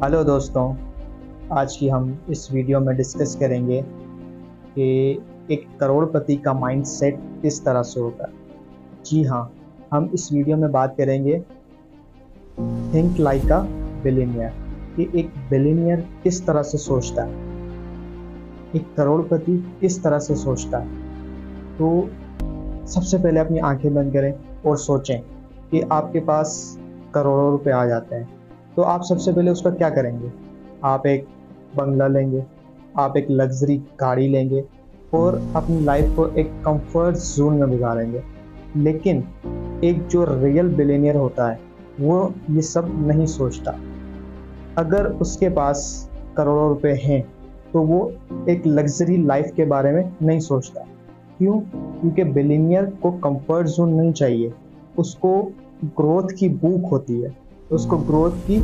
Hello दोस्तों, आज की हम इस वीडियो में डिस्कस करेंगे कि एक करोड़पति का माइंडसेट किस तरह से होता है। जी हाँ, हम इस वीडियो में बात करेंगे थिंक लाइक अ बिलियनियर कि एक बिलियनियर किस तरह से सोचता है, एक करोड़पति किस तरह से सोचता है। तो सबसे पहले अपनी आंखें बंद करें और सोचें कि आपके पास करोड़ों रुपए आ जाते हैं, तो आप सबसे पहले उसका क्या करेंगे। आप एक बंगला लेंगे, आप एक लग्जरी गाड़ी लेंगे और अपनी लाइफ को एक कंफर्ट जोन में गुजारेंगे। लेकिन एक जो रियल बिलियनियर होता है वो ये सब नहीं सोचता। अगर उसके पास करोड़ों रुपए हैं तो वो एक लग्जरी लाइफ के बारे में नहीं सोचता। क्यों? क्योंकि बिलियनियर को कंफर्ट जोन नहीं चाहिए, उसको ग्रोथ की भूख होती है, उसको ग्रोथ की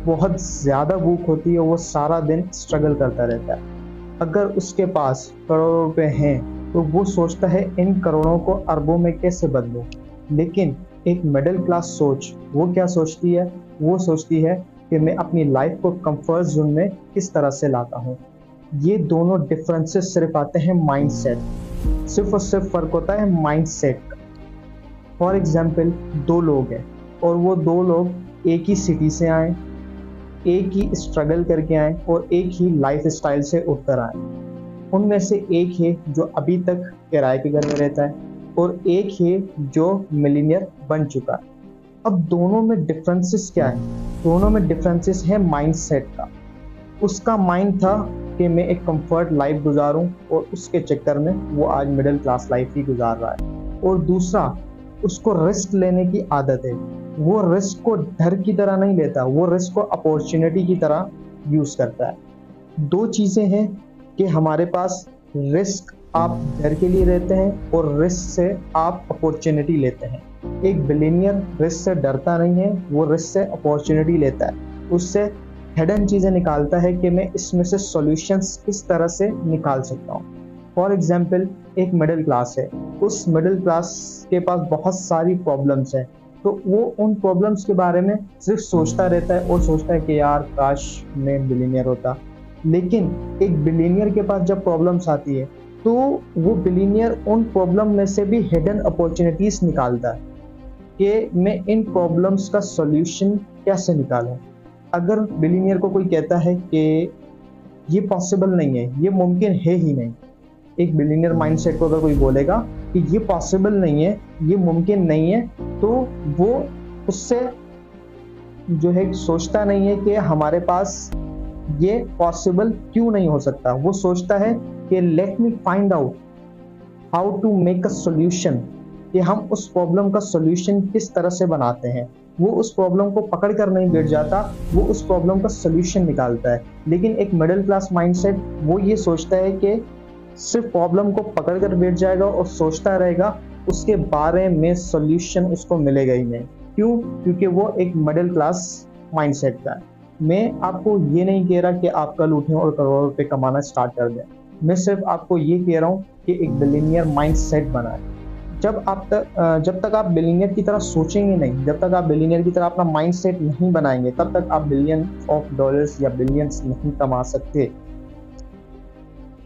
बहुत ज़्यादा भूख होती है। वो सारा दिन स्ट्रगल करता रहता है। अगर उसके पास करोड़ों रुपए हैं तो वो सोचता है इन करोड़ों को अरबों में कैसे बदलूं। लेकिन एक मिडिल क्लास सोच वो क्या सोचती है? वो सोचती है कि मैं अपनी लाइफ को कंफर्ट जोन में किस तरह से लाता हूँ। ये दोनों डिफरेंसेस सिर्फ आते हैं माइंडसेट, सिर्फ और सिर्फ फर्क होता है माइंडसेट का। फॉर एग्जाम्पल, दो लोग हैं और वो दो लोग एक ही सिटी से आए, एक ही स्ट्रगल करके आए और एक ही लाइफ स्टाइल से उठकर आए। उनमें से एक है जो अभी तक किराए के घर में रहता है और एक है जो मिलियनियर बन चुका है। अब दोनों में डिफरेंसेस क्या है? दोनों में डिफरेंसेस है माइंडसेट का। उसका माइंड था कि मैं एक कंफर्ट लाइफ गुजारूं और उसके चक्कर में वो आज मिडिल क्लास लाइफ ही गुजार रहा है। और दूसरा, उसको रिस्क लेने की आदत है। वो रिस्क को डर की तरह नहीं लेता, वो रिस्क को अपॉर्चुनिटी की तरह यूज करता है। दो चीजें हैं कि हमारे पास रिस्क आप डर के लिए लेते हैं और रिस्क से आप अपॉर्चुनिटी लेते हैं। एक बिलियनियर रिस्क से डरता नहीं है, वो रिस्क से अपॉर्चुनिटी लेता है। उससे हिडन चीजें निकालता है कि मैं इसमें से सॉल्यूशंस किस तरह से निकाल सकता हूँ। फॉर एग्जाम्पल, एक मिडिल क्लास है, उस मिडिल क्लास के पास बहुत सारी प्रॉब्लम्स हैं, तो वो उन प्रॉब्लम्स के बारे में सिर्फ सोचता रहता है और सोचता है कि यार काश मैं बिलियनियर होता। लेकिन एक बिलियनियर के पास जब प्रॉब्लम्स आती है तो वो बिलियनियर उन प्रॉब्लम में से भी हिडन अपॉर्चुनिटीज निकालता है कि मैं इन प्रॉब्लम्स का सॉल्यूशन कैसे निकालूं। अगर बिलियनियर को कोई कहता है कि ये पॉसिबल नहीं है, ये मुमकिन है ही नहीं, एक बिलियनियर माइंडसेट को अगर कोई बोलेगा कि ये पॉसिबल नहीं है, ये मुमकिन नहीं है, तो वो उससे जो है सोचता नहीं है कि हमारे पास ये पॉसिबल क्यों नहीं हो सकता। वो सोचता है कि let me find out how to make a solution, कि हम उस प्रॉब्लम का सॉल्यूशन किस तरह से बनाते हैं। वो उस प्रॉब्लम को पकड़ कर नहीं बैठ जाता, वो उस प्रॉब्लम का सॉल्यूशन निकालता है। लेकिन एक मिडिल क्लास माइंडसेट वो ये सोचता है कि सिर्फ प्रॉब्लम को पकड़ कर बैठ जाएगा और सोचता रहेगा, उसके बारे में सॉल्यूशन उसको मिलेगा ही नहीं। क्यों? क्योंकि वो एक मिडिल क्लास माइंडसेट का है। मैं आपको ये नहीं कह रहा कि आप कल उठें और करोड़ों रुपए कमाना स्टार्ट कर दें। मैं सिर्फ आपको ये कह रहा हूँ कि एक बिलियनियर माइंडसेट बनाएं। जब तक आप बिलियनियर की तरह सोचेंगे नहीं, जब तक आप बिलियनियर की तरह अपना माइंडसेट नहीं बनाएंगे, तब तक आप बिलियन ऑफ डॉलर्स या बिलियंस नहीं कमा सकते।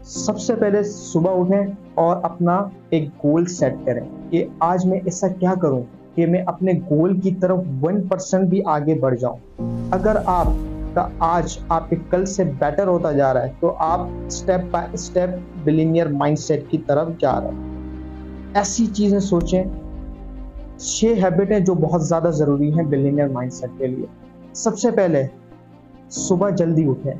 सबसे पहले सुबह उठें और अपना एक गोल सेट करें कि आज मैं ऐसा क्या करूं कि मैं अपने गोल की तरफ 1% भी आगे बढ़ जाऊं। अगर आपका आज आपके कल से बेटर होता जा रहा है तो आप step by step billionaire mindset की तरफ जा रहे हैं। ऐसी चीजें सोचें। 6 हैबिटें जो बहुत ज्यादा जरूरी हैं बिलियनियर माइंडसेट के लिए। सबसे पहले सुबह जल्दी उठें,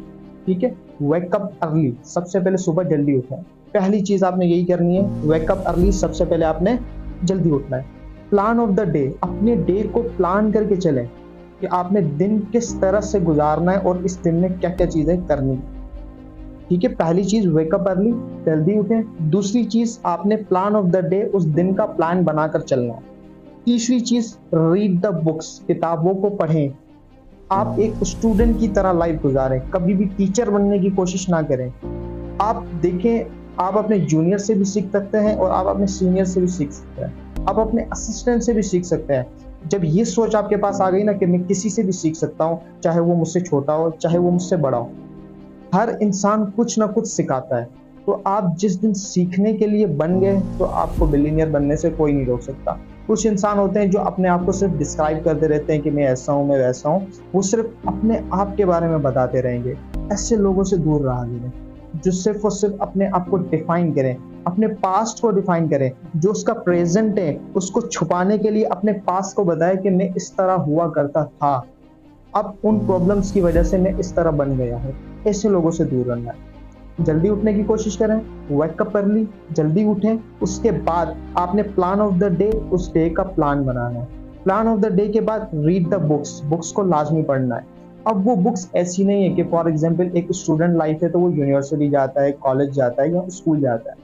ठीक है? Wake up early. सबसे पहले सुबह जल्दी उठें। पहली चीज आपने यही करनी है, वेकअप अर्ली। सबसे पहले आपने जल्दी उठना है। प्लान ऑफ द डे, अपने डे को प्लान करके चलें कि आपने दिन किस तरह से गुजारना है और इस दिन में क्या क्या चीजें करनी है, ठीक है? पहली चीज वेकअप अर्ली, जल्दी उठें। दूसरी चीज आपने प्लान ऑफ द डे, उस दिन का प्लान बनाकर चलना है। तीसरी चीज रीड द बुक्स, किताबों को पढ़ें। आप एक स्टूडेंट की तरह लाइफ गुजारें, कभी भी टीचर बनने की कोशिश ना करें। आप देखें, आप अपने जूनियर से भी सीख सकते हैं और आप अपने सीनियर से भी सीख सकते हैं, आप अपने असिस्टेंट से भी सीख सकते हैं। जब ये सोच आपके पास आ गई ना कि मैं किसी से भी सीख सकता हूँ, चाहे वो मुझसे छोटा हो, चाहे वो मुझसे बड़ा हो, हर इंसान कुछ ना कुछ सिखाता है। तो आप जिस दिन सीखने के लिए बन गए तो आपको बिलियनियर बनने से कोई नहीं रोक सकता। कुछ इंसान होते हैं जो अपने आप को सिर्फ डिस्क्राइब करते रहते हैं कि मैं ऐसा हूँ, मैं वैसा हूँ, वो सिर्फ अपने आप के बारे में बताते रहेंगे। ऐसे लोगों से दूर रहा करें जो सिर्फ और सिर्फ अपने आप को डिफाइन करें, अपने पास्ट को डिफाइन करें, जो उसका प्रेजेंट है उसको छुपाने के लिए अपने पास्ट को बताए कि मैं इस तरह हुआ करता था, अब उन प्रॉब्लम्स की वजह से मैं इस तरह बन गया हूँ। ऐसे लोगों से दूर रहना है। जल्दी उठने की कोशिश करें, वेकअप अर्ली, जल्दी उठें। उसके बाद आपने प्लान ऑफ द डे, उस डे का प्लान बनाना है। प्लान ऑफ द डे के बाद रीड द बुक्स, बुक्स को लाजमी पढ़ना है। अब वो बुक्स ऐसी नहीं है कि फॉर एग्जांपल एक स्टूडेंट लाइफ है तो वो यूनिवर्सिटी जाता है, कॉलेज जाता है या स्कूल जाता है,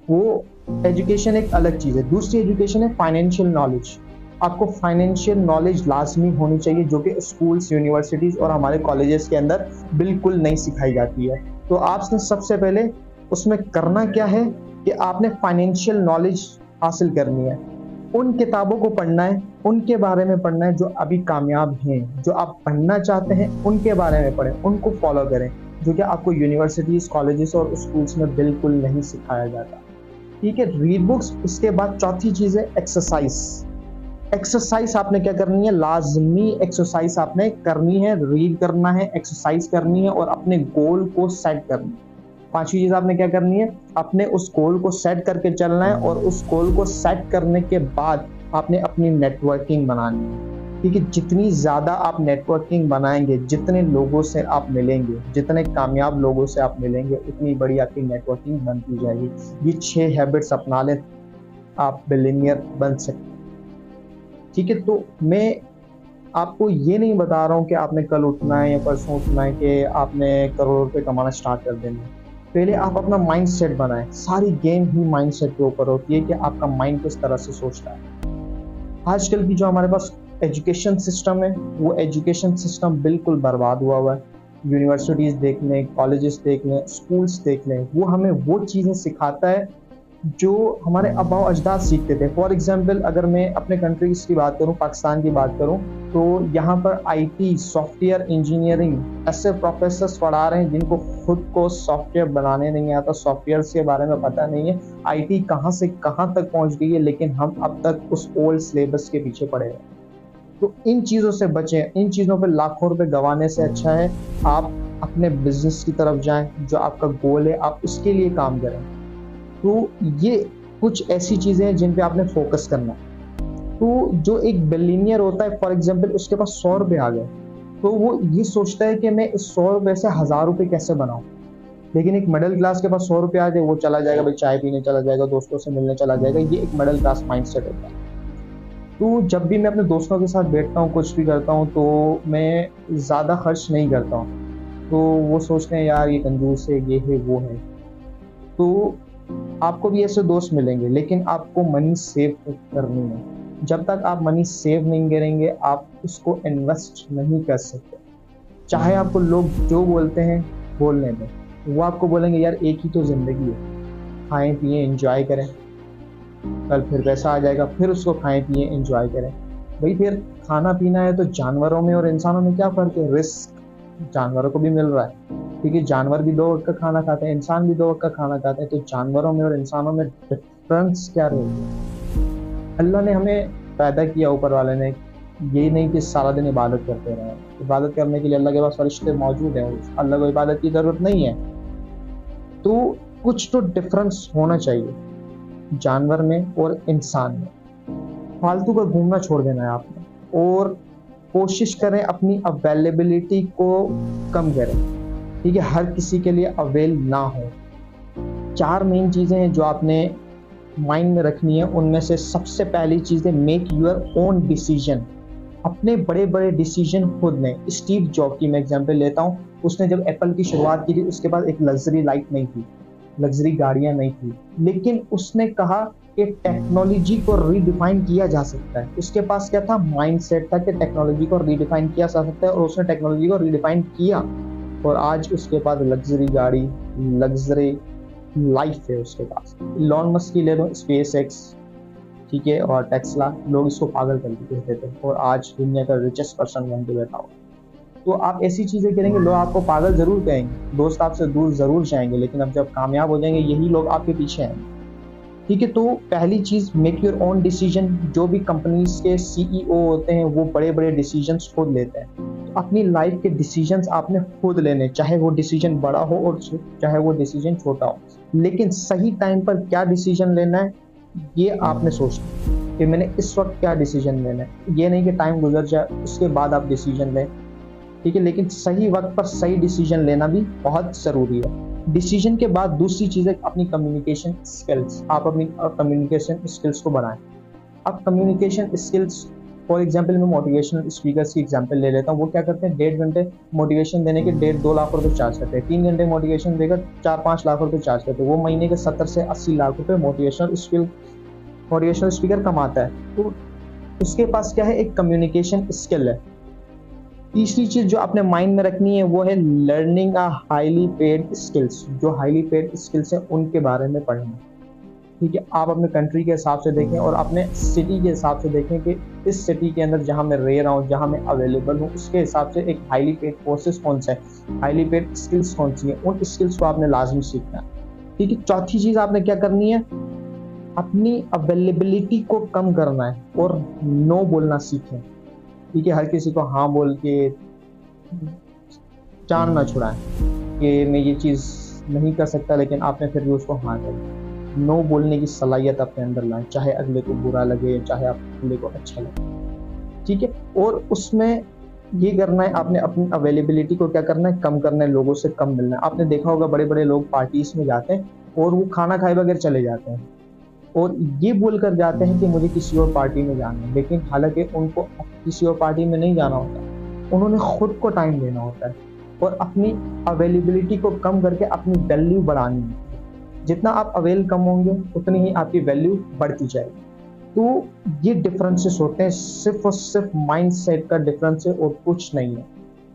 वो एजुकेशन एक अलग चीज़ है। दूसरी एजुकेशन है फाइनेंशियल नॉलेज। आपको फाइनेंशियल नॉलेज लाजमी होनी चाहिए, जो कि स्कूल्स, यूनिवर्सिटीज़ और हमारे कॉलेजेस के अंदर बिल्कुल नहीं सिखाई जाती है। तो आपने सबसे पहले उसमें करना क्या है कि आपने फाइनेंशियल नॉलेज हासिल करनी है। उन किताबों को पढ़ना है, उनके बारे में पढ़ना है जो अभी कामयाब हैं, जो आप पढ़ना चाहते हैं उनके बारे में पढ़ें, उनको फॉलो करें, जो कि आपको यूनिवर्सिटीज़, कॉलेजेस और स्कूल्स में बिल्कुल नहीं सिखाया जाता। ठीक है, रीड बुक्स। उसके बाद चौथी चीज़ है एक्सरसाइज। एक्सरसाइज आपने क्या करनी है, लाजमी एक्सरसाइज आपने करनी है, रीड करना है, एक्सरसाइज करनी है और अपने गोल को सेट करना है। पांचवी चीज आपने क्या करनी है, अपने उस गोल को सेट करके चलना है और उस गोल को सेट करने के बाद आपने अपनी नेटवर्किंग बनानी है। क्योंकि जितनी ज्यादा आप नेटवर्किंग बनाएंगे, जितने लोगों से आप मिलेंगे, जितने कामयाब लोगों से आप मिलेंगे, उतनी बड़ी आपकी नेटवर्किंग बनती जाएगी। ये 6 हैबिट्स अपना लें, आप बिलियनियर बन सकते हैं। ठीक है, तो मैं आपको ये नहीं बता रहा हूँ कि आपने कल उठना है या परसों उठना है कि आपने करोड़ रुपए कमाना स्टार्ट कर देना है। पहले आप अपना माइंड सेट बनाएं। सारी गेम ही माइंड सेट के ऊपर होती है कि आपका माइंड किस तरह से सोचता है। आजकल की जो हमारे पास एजुकेशन सिस्टम है, वो एजुकेशन सिस्टम बिल्कुल बर्बाद हुआ है। यूनिवर्सिटीज़ देख लें, कॉलेजेस देख लें, स्कूल्स देख लें, वो हमें वो चीज़ें सिखाता है जो हमारे आबा अजदाद सीखते थे। फॉर एग्जांपल अगर मैं अपने कंट्रीज की बात करूं, पाकिस्तान की बात करूं, तो यहाँ पर आईटी, सॉफ्टवेयर इंजीनियरिंग ऐसे प्रोफेसर्स पढ़ा रहे हैं जिनको खुद को सॉफ्टवेयर बनाने नहीं आता, सॉफ्टवेयर के बारे में पता नहीं है, आईटी कहाँ से कहाँ तक पहुँच गई है, लेकिन हम अब तक उस ओल्ड सिलेबस के पीछे पड़े हैं। तो इन चीज़ों से बचें। इन चीज़ों पर लाखों रुपए गंवाने से अच्छा है आप अपने बिजनेस की तरफ जाएं, जो आपका गोल है आप उसके लिए काम करें। तो ये कुछ ऐसी चीज़ें हैं जिन पे आपने फोकस करना है। तो जो एक बिलियनियर होता है, फॉर एग्जांपल उसके पास 100 रुपये आ गए, तो वो ये सोचता है कि मैं इस 100 रुपये से 1000 रुपये कैसे बनाऊं। लेकिन एक मिडिल क्लास के पास 100 रुपये आ जाए, वो चला जाएगा भाई, चाय पीने चला जाएगा, दोस्तों से मिलने चला जाएगा। ये एक मिडिल क्लास माइंडसेट होता है। तो जब भी मैं अपने दोस्तों के साथ बैठता हूँ, कुछ भी करता हूँ, तो मैं ज़्यादा खर्च नहीं करता हूँ। तो वो सोचते हैं यार ये कंजूस है, ये है, वो है। तो आपको भी ऐसे दोस्त मिलेंगे, लेकिन आपको मनी सेव करनी है। जब तक आप मनी सेव नहीं करेंगे, आप उसको इन्वेस्ट नहीं कर सकते। चाहे आपको लोग जो बोलते हैं बोलने दें, वो आपको बोलेंगे यार एक ही तो जिंदगी है, खाएं पिएं एंजॉय करें, कल फिर पैसा आ जाएगा, फिर उसको खाएं पिएं एंजॉय करें। भाई फिर खाना पीना है तो जानवरों में और इंसानों में क्या फ़र्क है? रिस्क जानवरों को भी मिल रहा है, क्योंकि जानवर भी 2 वक्त का खाना खाते हैं, इंसान भी 2 वक्त का खाना खाते हैं। तो जानवरों में और इंसानों में डिफरेंस क्या रहेगी? अल्लाह ने हमें पैदा किया, ऊपर वाले ने, ये नहीं कि सारा दिन इबादत करते रहे। इबादत करने के लिए अल्लाह के पास फरिश्ते मौजूद हैं, अल्लाह को इबादत की ज़रूरत नहीं है। तो कुछ तो डिफरेंस होना चाहिए जानवर में और इंसान में। फालतू का घूमना छोड़ देना है आपने, और कोशिश करें अपनी अवेलेबिलिटी को कम करें। ठीक है, हर किसी के लिए अवेल ना हो। 4 मेन चीज़ें हैं जो आपने माइंड में रखनी है। उनमें से सबसे पहली चीज़ है मेक यूर ओन डिसीजन। अपने बड़े बड़े डिसीजन खुद लें। स्टीव जॉब की मैं एग्जांपल लेता हूँ। उसने जब एप्पल की शुरुआत की थी, उसके पास एक लग्जरी लाइफ नहीं थी, लग्जरी गाड़ियाँ नहीं थी, लेकिन उसने कहा कि टेक्नोलॉजी को रीडिफाइन किया जा सकता है। उसके पास क्या था? माइंडसेट था कि टेक्नोलॉजी को रीडिफाइन किया जा सकता है, और उसने टेक्नोलॉजी को रीडिफाइन किया, और आज उसके पास लग्जरी गाड़ी, लग्जरी लाइफ है उसके पास। इलॉन मस्क की ले लो, स्पेस एक्स, ठीक है, और टेस्ला, लोग इसको पागल कर देते थे और आज दुनिया का रिचेस्ट पर्सन बन के बैठा हो। तो आप ऐसी चीजें करेंगे, लोग आपको पागल जरूर कहेंगे, दोस्त आपसे दूर जरूर जाएंगे, लेकिन अब जब कामयाब हो जाएंगे यही लोग आपके पीछे आएंगे। ठीक है, तो पहली चीज, मेक योर ओन डिसीजन। जो भी कंपनीज के सीईओ होते हैं वो बड़े बड़े डिसीजंस खुद लेते हैं। तो अपनी लाइफ के डिसीजंस आपने खुद लेने, चाहे वो डिसीजन बड़ा हो और चाहे वो डिसीजन छोटा हो, लेकिन सही टाइम पर क्या डिसीजन लेना है ये आपने सोचना कि मैंने इस वक्त क्या डिसीजन लेना है। ये नहीं कि टाइम गुजर जाए उसके बाद आप डिसीजन लें, ठीक है, लेकिन सही वक्त पर सही डिसीजन लेना भी बहुत जरूरी है। डिसीजन के बाद दूसरी चीज है अपनी कम्युनिकेशन स्किल्स। आप अपनी कम्युनिकेशन स्किल्स को बढ़ाएं। अब कम्युनिकेशन स्किल्स, फॉर एग्जांपल मैं मोटिवेशनल स्पीकर्स की एग्जांपल ले लेता हूँ। वो क्या करते हैं, 1.5 घंटे मोटिवेशन देने के 1.5-2 लाख रुपए चार्ज करते हैं। 3 घंटे मोटिवेशन देकर 4-5 लाख रुपए चार्ज करते हैं। वो महीने के 70 से 80 लाख रुपए मोटिवेशनल स्पीकर कमाता है। तो उसके पास क्या है, एक कम्युनिकेशन स्किल है। तीसरी चीज जो आपने माइंड में रखनी है वो है learning a highly paid skills. जो हाईली पेड स्किल्स हैं उनके बारे में पढ़ना। ठीक है, आप अपने कंट्री के हिसाब से देखें और अपने सिटी के हिसाब से देखें कि इस सिटी के अंदर जहां मैं रह रहा हूँ, जहां मैं अवेलेबल हूँ, उसके हिसाब से एक हाईली पेड कोर्सेज कौन सा है, हाईली पेड स्किल्स कौन सी है, उन स्किल्स को आपने लाजमी सीखना है। ठीक है, चौथी चीज आपने क्या करनी है, अपनी अवेलेबिलिटी को कम करना है और नो बोलना सीखें। ठीक है, हर किसी को हाँ बोल के जान ना छुड़ाएं कि मैं ये चीज़ नहीं कर सकता, लेकिन आपने फिर भी उसको हाँ कर। नो बोलने की सलाहियत अपने अंदर लाएं, चाहे अगले को बुरा लगे चाहे अगले को अच्छा लगे। ठीक है, और उसमें ये करना है आपने, अपनी अवेलेबिलिटी को क्या करना है, कम करना है, लोगों से कम मिलना है। आपने देखा होगा बड़े बड़े लोग पार्टीज में जाते हैं और वो खाना खाए बगैर चले जाते हैं और ये बोल कर जाते हैं कि मुझे किसी और पार्टी में जाना है, लेकिन हालांकि उनको किसी और पार्टी में नहीं जाना होता, उन्होंने खुद को टाइम देना होता है और अपनी अवेलेबिलिटी को कम करके अपनी वैल्यू बढ़ानी है। जितना आप अवेल कम होंगे उतनी ही आपकी वैल्यू बढ़ती जाएगी। तो ये डिफरेंसेस होते हैं, सिर्फ और सिर्फ माइंड सेट का डिफरेंस है और कुछ नहीं है।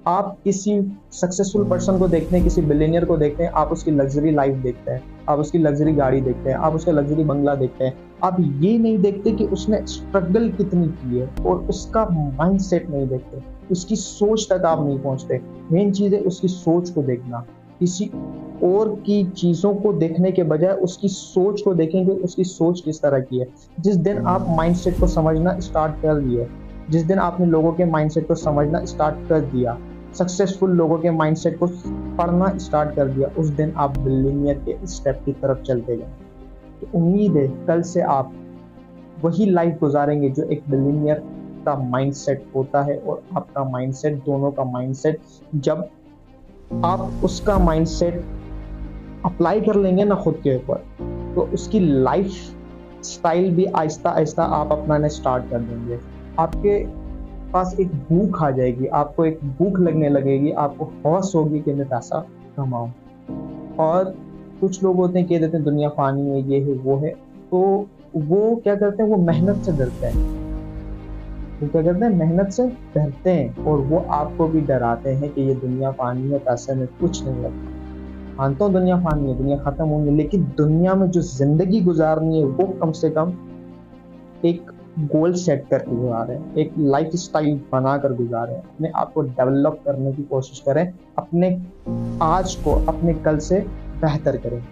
आप किसी सक्सेसफुल पर्सन को देखते हैं, किसी बिलियनियर को देखते हैं, आप उसकी लग्जरी लाइफ देखते हैं, आप उसकी लग्जरी गाड़ी देखते हैं, आप उसका लग्जरी बंगला देखते हैं। आप ये नहीं देखते कि उसने स्ट्रगल कितनी की है और उसका माइंड सेट नहीं देखते, उसकी सोच तक आप नहीं पहुंचते। मेन चीज है उसकी सोच को देखना। किसी और की चीजों को देखने के बजाय उसकी सोच को देखेंगे, उसकी सोच किस तरह की है। जिस दिन आप माइंडसेट को समझना स्टार्ट कर दिए, जिस दिन आपने लोगों के माइंडसेट को समझना स्टार्ट कर दिया, सक्सेसफुल लोगों के माइंडसेट को पढ़ना स्टार्ट कर दिया, उस दिन आप बिलियनियर के स्टेप की तरफ चलते गए। तो उम्मीद है कल से आप वही लाइफ गुजारेंगे जो एक बिलियनियर का माइंडसेट होता है और आपका माइंडसेट, दोनों का माइंडसेट जब आप उसका माइंडसेट अप्लाई कर लेंगे ना खुद के ऊपर, तो उसकी लाइफ स्टाइल भी आहिस्ता आहिस्ता आप अपनाने स्टार्ट कर देंगे। आपके पास एक भूख आ जाएगी, आपको एक भूख लगने लगेगी, आपको हौस होगी कि मैं पैसा कमाऊं। और कुछ लोग होते हैं कह देते हैं दुनिया फानी है, ये है वो है, तो वो क्या करते हैं, वो मेहनत से डरते हैं। वो क्या करते हैं, मेहनत से डरते हैं और वो आपको भी डराते हैं कि ये दुनिया फानी है, पैसे में कुछ नहीं लगता। मानता हूँ दुनिया फानी है, दुनिया खत्म होंगी, लेकिन दुनिया में जो जिंदगी गुजारनी है वो कम से कम एक गोल सेट करके गुजारें, एक लाइफ स्टाइल बनाकर गुजारें, अपने आप को डेवलप करने की कोशिश करें, अपने आज को अपने कल से बेहतर करें।